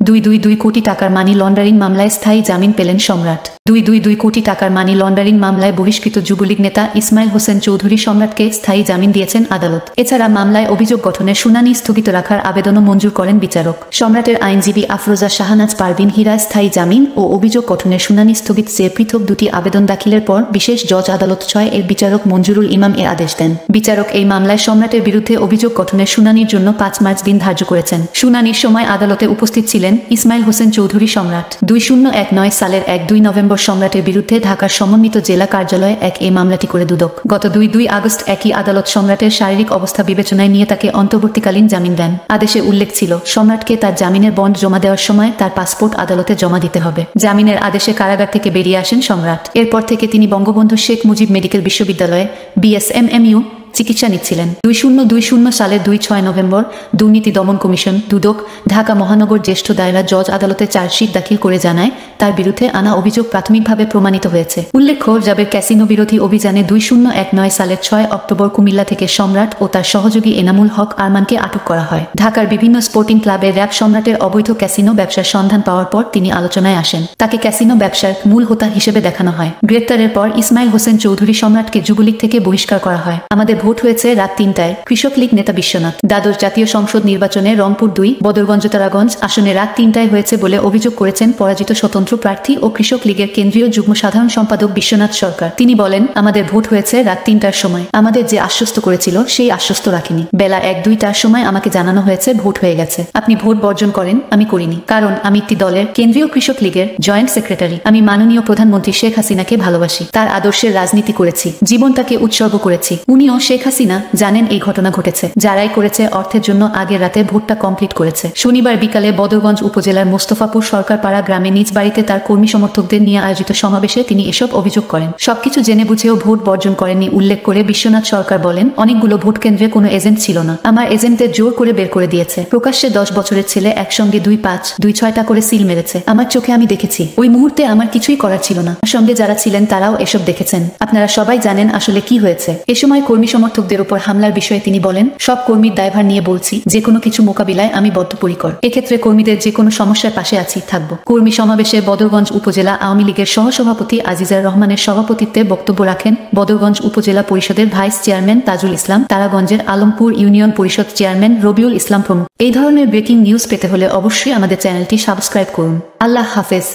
222 কোটি টাকার money laundering মামলায় স্থায়ী জামিন পেলেন সম্রাট। 222 কোটি টাকার মানি লন্ডারিং মামলায় বহিষ্কৃত যুবলীগ নেতা ইসমাইল হোসেন চৌধুরী সম্রাটকে স্থায়ী জামিন দিয়েছেন আদালত। এছাড়া মামলায় অভিযোগ গঠনের শুনানি স্থগিত রাখার আবেদনও মঞ্জুর করেন বিচারক। সম্রাটের আইনজীবী আফরোজা শাহনাজ পারভিন হীরা স্থায়ী জামিন ও অভিযোগ গঠনের শুনানি স্থগিত চেয়ে পৃথক দুটি আবেদন দাখিলের পর বিশেষ জজ আদালত 6 এর বিচারক মঞ্জুরুল ইমাম এ আদেশ দেন। বিচারক এই মামলায় সম্রাটের বিরুদ্ধে অভিযোগ গঠনের শুনানির জন্য 5 মার্চ দিন ধার্য করেছেন। শুনানির সময় আদালতে উপস্থিত ছিলেন ইসমাইল হোসেন চৌধুরী সম্রাট। 2019 সালের 1-2 নভেম্বর সম্রাটের বিরুদ্ধে ঢাকার সমন্বিত জেলা কার্যালয়ে এই মামলাটি করে দুদক। গত 2 আগস্ট একই আদালত সম্রাটের শারীরিক অবস্থা বিবেচনায় নিয়ে তাকে অন্তর্বর্তীকালীন জামিন দেন। আদেশে উল্লেখ ছিল সম্রাটকে তার জামিনের বন্ড জমা দেওয়ার সময় তার পাসপোর্ট আদালতে জমা দিতে হবে। জামিনের আদেশে কারাগার থেকে বেরিয়ে আসেন সম্রাট। এরপর থেকে তিনি বঙ্গবন্ধু শেখ মুজিব মেডিকেল বিশ্ববিদ্যালয়ে BSMMU চিকিৎসা নিচ্ছিলেন। 2020 সালের 2-6 নভেম্বর দুর্নীতি দমন কমিশন দুদক ঢাকা মহানগর জ্যেষ্ঠ দায়রা জজ আদালতে চার্জশিট দাখিল করে জানায় তার বিরুদ্ধে আনা অভিযোগ প্রাথমিকভাবে প্রমাণিত হয়েছে। উল্লেখ্য, র্যাবের ক্যাসিনো বিরোধী অভিযানে 2019 সালের 6 অক্টোবর কুমিল্লা থেকে সম্রাট ও তার সহযোগী এনামুল হক আরমানকে আটক করা হয়। ঢাকার বিভিন্ন স্পোর্টিং ক্লাবে র্যাব সম্রাটের অবৈধ ক্যাসিনো ব্যবসার সন্ধান পাওয়ার পর তিনি আলোচনায় আসেন। তাকে ক্যাসিনো ব্যবসার মূল হোতা হিসেবে দেখানো হয়। গ্রেপ্তারের পর ইসমাইল হোসেন চৌধুরী সম্রাটকে যুবলীগ থেকে বহিষ্কার করা হয়। আমাদের ভোট হয়েছে রাত 3টায়। কৃষক লীগ নেতা বিশ্বনাথ। দ্বাদশ জাতীয় সংসদ নির্বাচনে রংপুর 2 বদরগঞ্জ তারাগঞ্জ আসনে রাত 3টায় হয়েছে বলে অভিযোগ করেছেন পরাজিত স্বতন্ত্র প্রার্থী ও কৃষক লীগের কেন্দ্রীয় যুগ্ম সাধারণ সম্পাদক বিশ্বনাথ সরকার। তিনি বলেন, আমাদের ভোট হয়েছে রাত 3টার সময়। আমাদের যে আশ্বস্ত করেছিল সেই আশ্বস্ত রাখিনি। বেলা 1-2টার সময় আমাকে জানানো হয়েছে ভোট হয়ে গেছে। আপনি ভোট বর্জন করেন, আমি করিনি, কারণ আমি একটি দলের কেন্দ্রীয় কৃষক লীগের জয়েন্ট সেক্রেটারি। আমি মাননীয় প্রধানমন্ত্রী শেখ হাসিনাকে ভালোবাসি, তার আদর্শের রাজনীতি করেছি, জীবনটাকে উৎসর্গ করেছি। উনিও শেখ হাসিনা জানেন এই ঘটনা ঘটেছে। যারাই করেছে অর্থের জন্য আগের রাতে ভোটটা কমপ্লিট করেছে। শনিবার বিকালে বদরগঞ্জ উপজেলার মোস্তফাপুর সরকারপাড়া গ্রামে নিজ বাড়িতে তার কর্মী সমর্থকদের নিয়ে আয়োজিত সমাবেশে তিনি এসব অভিযোগ করেন। সবকিছু জেনে বুঝেও ভোট বর্জন করেননি উল্লেখ করে বিশ্বনাথ সরকার বলেন, অনেকগুলো ভোট কেন্দ্রে কোনো এজেন্ট ছিল না। আমার এজেন্টদের জোর করে বের করে দিয়েছে। প্রকাশ্যে 10 বছরের ছেলে একসঙ্গে 2-5, 2-6টা করে সিল মেরেছে। আমার চোখে আমি দেখেছি। ওই মুহূর্তে আমার কিছুই করার ছিল না। সঙ্গে যারা ছিলেন তারাও এসব দেখেছেন। আপনারা সবাই জানেন আসলে কি হয়েছে। এ সময় কর্মী সমর্থকদের উপর হামলার বিষয়ে তিনি বলেন, সব কর্মীর দায়ভার নিয়ে বলছি, যে কোনো কিছু মোকাবিলায় আমি বদ্ধপরিকর। এক্ষেত্রে কর্মীদের যে কোনো সমস্যার পাশে আছি, থাকবো। কর্মী সমাবেশে বদরগঞ্জ উপজেলা আওয়ামী লীগের সহসভাপতি আজিজার রহমানের সভাপতিত্বে বক্তব্য রাখেন বদরগঞ্জ উপজেলা পরিষদের vice chairman Tajul Islam, তারাগঞ্জের Alampur union পরিষদ চেয়ারম্যান রবিউল ইসলাম প্রমুখ। এই ধরনের ব্রেকিং নিউজ পেতে হলে অবশ্যই আমাদের চ্যানেলটি সাবস্ক্রাইব করুন। আল্লাহ হাফেজ।